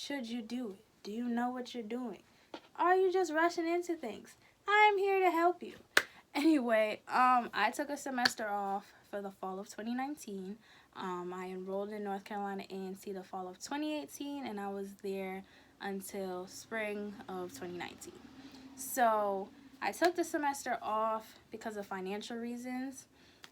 should you do it? Do you know what you're doing? Are you just rushing into things? I'm here to help you. Anyway, I took a semester off for the fall of 2019. I enrolled in North Carolina A&T the fall of 2018, and I was there until spring of 2019. So I took the semester off because of financial reasons.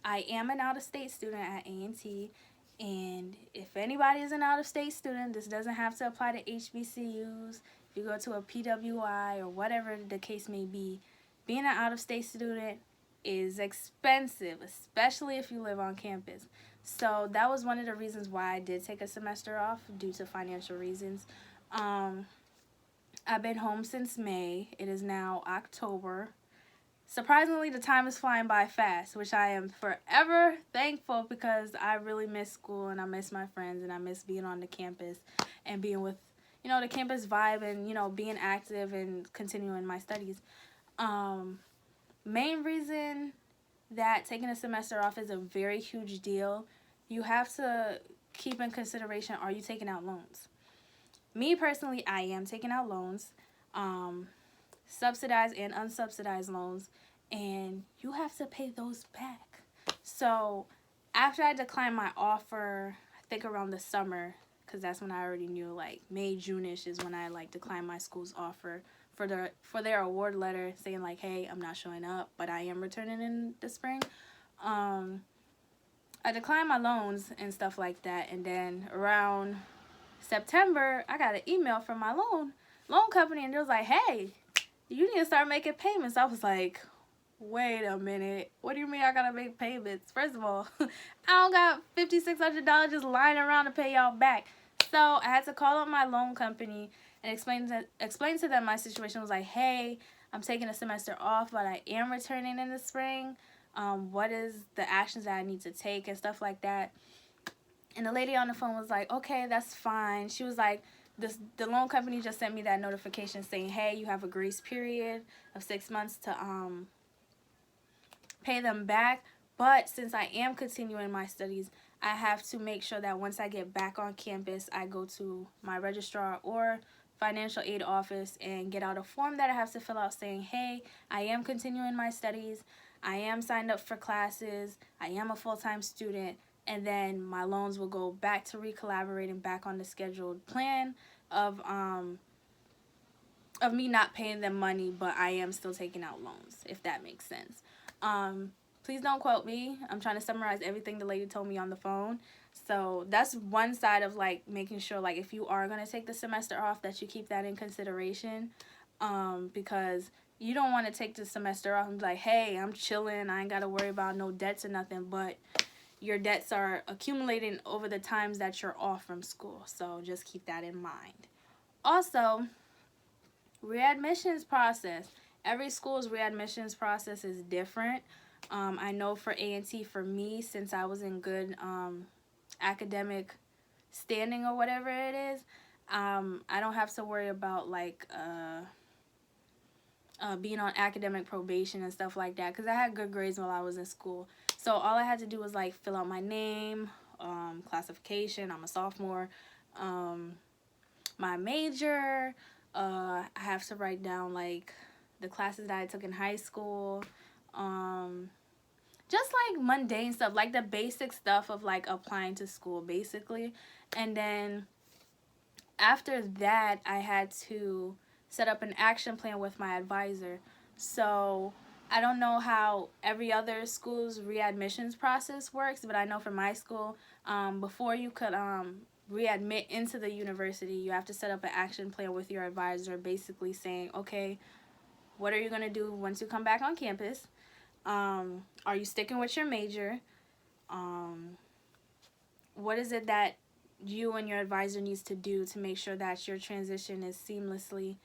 I am an out-of-state student at A&T, and if anybody is an out-of-state student, this doesn't have to apply to HBCUs. If you go to a PWI or whatever the case may be, being an out-of-state student is expensive, especially if you live on campus. So that was one of the reasons why I did take a semester off, due to financial reasons. I've been home since May. It is now October. Surprisingly, the time is flying by fast, which I am forever thankful, because I really miss school and I miss my friends and I miss being on the campus and being with, the campus vibe and, being active and continuing my studies. Main reason that taking a semester off is a very huge deal. You have to keep in consideration, are you taking out loans? Me personally, I am taking out loans, subsidized and unsubsidized loans, and you have to pay those back. So after I declined my offer, I think around the summer, because that's when I already knew, like May, June-ish is when I declined my school's offer for their award letter saying hey, I'm not showing up, but I am returning in the spring. I declined my loans and stuff like that, and then around September, I got an email from my loan company, and it was like, hey, you need to start making payments. I was like, wait a minute. What do you mean I gotta make payments? First of all, I don't got $5,600 just lying around to pay y'all back. So I had to call up my loan company and explain to them my situation. I was like, hey, I'm taking a semester off, but I am returning in the spring. What is the actions that I need to take and stuff like that? And the lady on the phone was like, okay, that's fine. She was like, the loan company just sent me that notification saying, hey, you have a grace period of 6 months to pay them back. But since I am continuing my studies, I have to make sure that once I get back on campus, I go to my registrar or financial aid office and get out a form that I have to fill out saying, hey, I am continuing my studies. I am signed up for classes. I am a full-time student. And then my loans will go back to recollaborating back on the scheduled plan of me not paying them money, but I am still taking out loans, if that makes sense. Please don't quote me. I'm trying to summarize everything the lady told me on the phone. So that's one side of making sure if you are going to take the semester off, that you keep that in consideration, because you don't want to take the semester off and be like, hey, I'm chilling, I ain't got to worry about no debts or nothing, but your debts are accumulating over the times that you're off from school. So just keep that in mind. Also, readmissions process. Every school's readmissions process is different. I know for A&T, for me, since I was in good academic standing or whatever it is, I don't have to worry about being on academic probation and stuff like that, because I had good grades while I was in school. So all I had to do was fill out my name, classification, I'm a sophomore, my major, I have to write down the classes that I took in high school, just mundane stuff, the basic stuff of applying to school basically. And then after that, I had to set up an action plan with my advisor. So I don't know how every other school's readmissions process works, but I know for my school, before you could readmit into the university, you have to set up an action plan with your advisor, basically saying, okay, what are you going to do once you come back on campus? Are you sticking with your major? What is it that you and your advisor needs to do to make sure that your transition is seamlessly,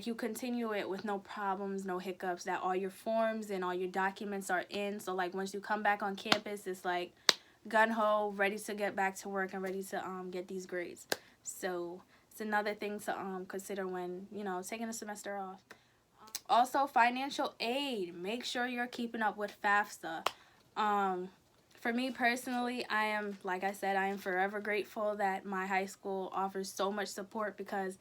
you continue it with no problems, no hiccups, that all your forms and all your documents are in. So once you come back on campus, it's gun-ho, ready to get back to work and ready to get these grades. So it's another thing to consider when, taking a semester off. Also, financial aid. Make sure you're keeping up with FAFSA. For me personally, I am, like I said, I am forever grateful that my high school offers so much support, because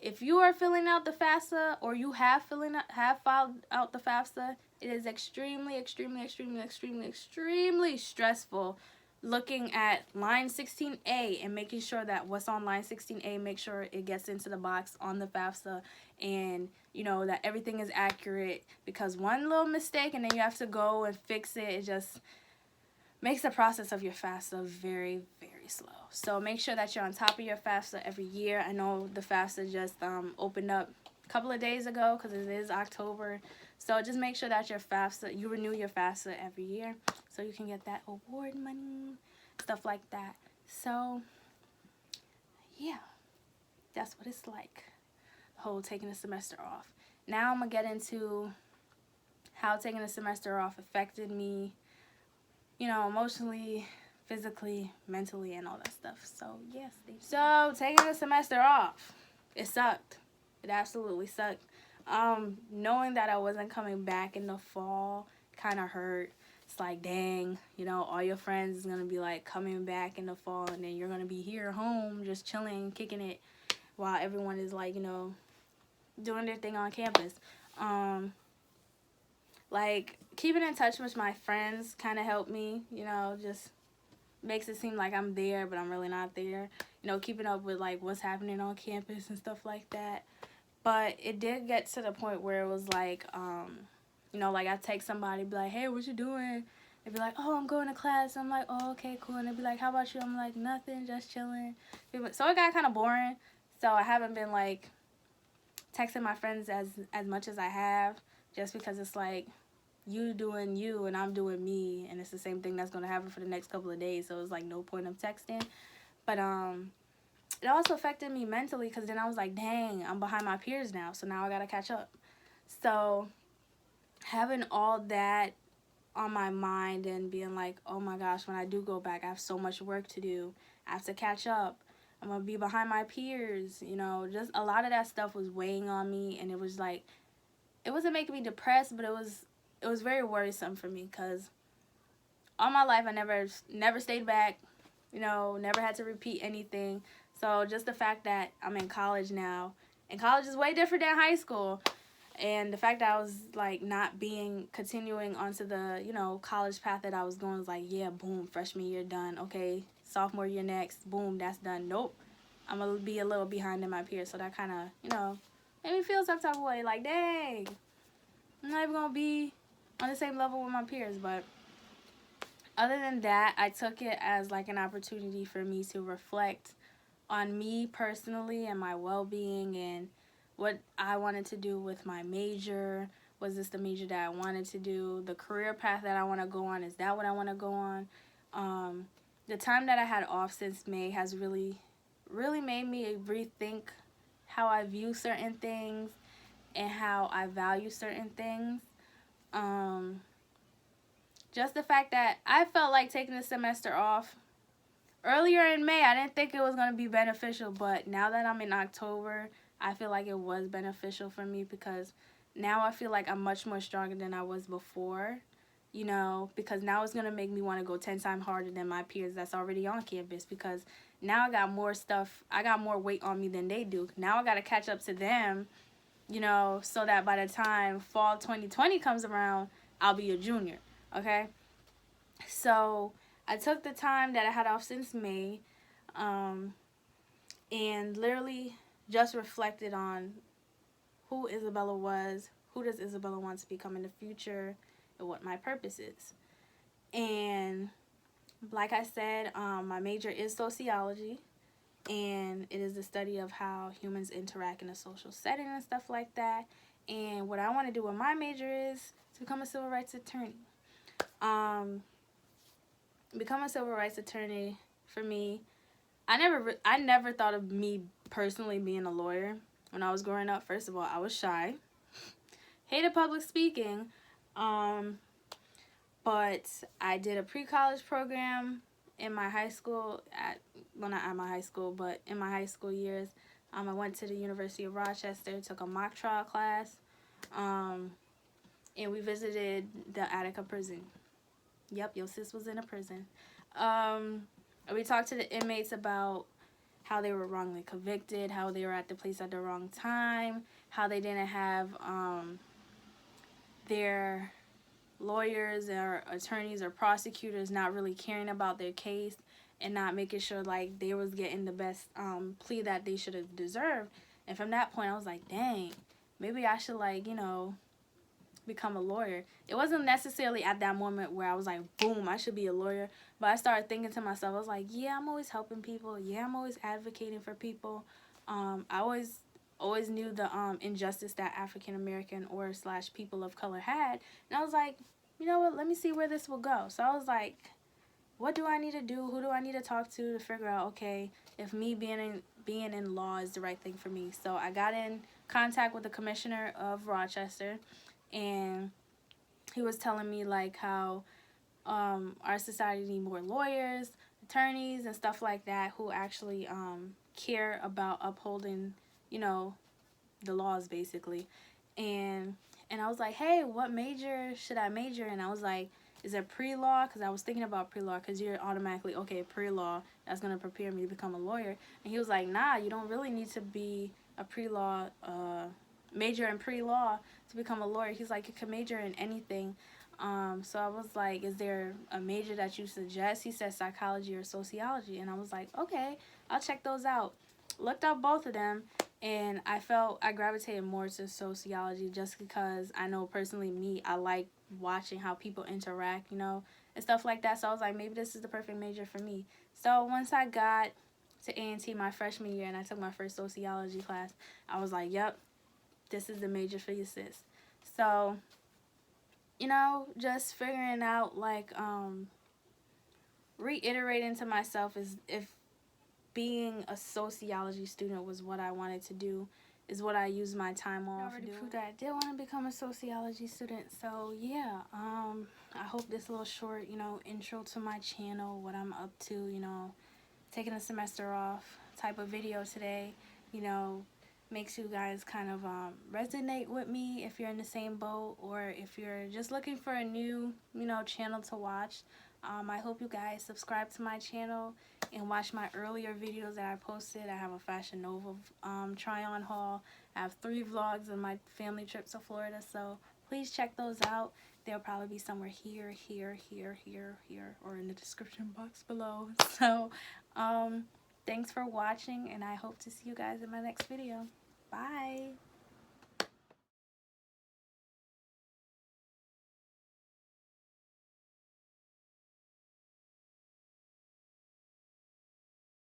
if you are filling out the FAFSA, or you have filed out the FAFSA, it is extremely, extremely, extremely, extremely, extremely stressful looking at line 16A and making sure that what's on line 16A, make sure it gets into the box on the FAFSA, and you know that everything is accurate, because one little mistake and then you have to go and fix it. It just makes the process of your FAFSA very, very slow. So make sure that you're on top of your FAFSA every year. I know the FAFSA just opened up a couple of days ago because it is October. So just make sure that you renew your FAFSA every year so you can get that award money, stuff like that. So yeah, that's what it's like, the whole taking a semester off. Now I'm going to get into how taking a semester off affected me, you know, emotionally, physically, mentally, and all that stuff. So yes, so taking a semester off, it sucked. It absolutely sucked. Knowing that I wasn't coming back in the fall kind of hurt. It's like, dang, you know, all your friends is gonna be like coming back in the fall, and then you're gonna be here home just chilling, kicking it, while everyone is like, you know, doing their thing on campus. Like, keeping in touch with my friends kind of helped me, you know, just makes it seem like I'm there, but I'm really not there. You know, keeping up with, like, what's happening on campus and stuff like that. But it did get to the point where it was like, you know, like, I text somebody, be like, hey, what you doing? They'd be like, oh, I'm going to class. I'm like, oh, okay, cool. And they'd be like, how about you? I'm like, nothing, just chilling. So it got kind of boring. So I haven't been, like, texting my friends as much as I have, just because it's like, you doing you and I'm doing me, and it's the same thing that's going to happen for the next couple of days, so it's like no point of texting. But it also affected me mentally, because then I was like, dang, I'm behind my peers now, so now I gotta catch up. So having all that on my mind and being like, oh my gosh, when I do go back, I have so much work to do, I have to catch up, I'm gonna be behind my peers, you know, just a lot of that stuff was weighing on me, and it was like, it wasn't making me depressed, but it was very worrisome for me, because all my life I never stayed back, you know, never had to repeat anything. So just the fact that I'm in college now, and college is way different than high school, and the fact that I was like not continuing onto the, you know, college path that I was going, was like, yeah, boom, freshman year done, okay, sophomore year next, boom, that's done. Nope, I'm gonna be a little behind in my peers. So that kind of, you know, made me feel some type of way, like, dang, I'm not even gonna be on the same level with my peers. But other than that, I took it as like an opportunity for me to reflect on me personally and my well-being, and what I wanted to do with my major. Was this the major that I wanted to do? The career path that I want to go on, is that what I want to go on? The time that I had off since May has really made me rethink how I view certain things and how I value certain things. Just the fact that I felt like taking the semester off earlier in May, I didn't think it was going to be beneficial, but now that I'm in October, I feel like it was beneficial for me, because now I feel like I'm much more stronger than I was before, you know, because now it's going to make me want to go 10 times harder than my peers that's already on campus, because now I got more stuff, I got more weight on me than they do. Now I got to catch up to them, you know, so that by the time fall 2020 comes around, I'll be a junior, okay? So I took the time that I had off since May, and literally just reflected on who Isabella was, who does Isabella want to become in the future, and what my purpose is. And like I said, my major is sociology, and it is the study of how humans interact in a social setting and stuff like that. And what I want to do with my major is to become a civil rights attorney. Become a civil rights attorney, for me, I never thought of me personally being a lawyer when I was growing up. First of all, I was shy, hated public speaking, but I did a pre-college program in my high school, well, not at my high school, but in my high school years. I went to the University of Rochester, took a mock trial class, and we visited the Attica prison. Yep, your sis was in a prison. We talked to the inmates about how they were wrongly convicted, how they were at the place at the wrong time, how they didn't have their lawyers or attorneys or prosecutors not really caring about their case and not making sure like they was getting the best plea that they should have deserved. And from that point I was like, dang, maybe I should, like, you know, become a lawyer. It wasn't necessarily at that moment where I was like, boom, I should be a lawyer. But I started thinking to myself, I was like, yeah, I'm always helping people. Yeah, I'm always advocating for people. I always knew the injustice that African American or / people of color had. And I was like, you know what, let me see where this will go. So I was like, what do I need to do? Who do I need to talk to figure out, okay, if me being in law is the right thing for me. So I got in contact with the commissioner of Rochester, and he was telling me like how our society need more lawyers, attorneys, and stuff like that who actually care about upholding, you know, the laws basically. And I was like, hey, what major should I major in? I was like, is it pre-law? Because I was thinking about pre-law, because you're automatically, okay, pre-law, that's going to prepare me to become a lawyer. And he was like, nah, you don't really need to be a pre-law, major in pre-law to become a lawyer. He's like, you can major in anything. So I was like, is there a major that you suggest? He said psychology or sociology. And I was like, okay, I'll check those out. Looked up both of them, and I gravitated more to sociology just because I know personally me, I like watching how people interact, you know, and stuff like that. So I was like, maybe this is the perfect major for me. So once I got to A&T my freshman year and I took my first sociology class, I was like, yep, this is the major for you, sis. So, you know, just figuring out, like, reiterating to myself is if being a sociology student was what I wanted to do, is what I used my time on. I already proved that I did want to become a sociology student. So yeah, I hope this little short, you know, intro to my channel, what I'm up to, you know, taking a semester off type of video today, you know, makes you guys kind of resonate with me if you're in the same boat, or if you're just looking for a new, you know, channel to watch. I hope you guys subscribe to my channel and watch my earlier videos that I posted. I have a Fashion Nova try-on haul. I have 3 vlogs of my family trip to Florida, so please check those out. They'll probably be somewhere here, or in the description box below. So, thanks for watching, and I hope to see you guys in my next video. Bye!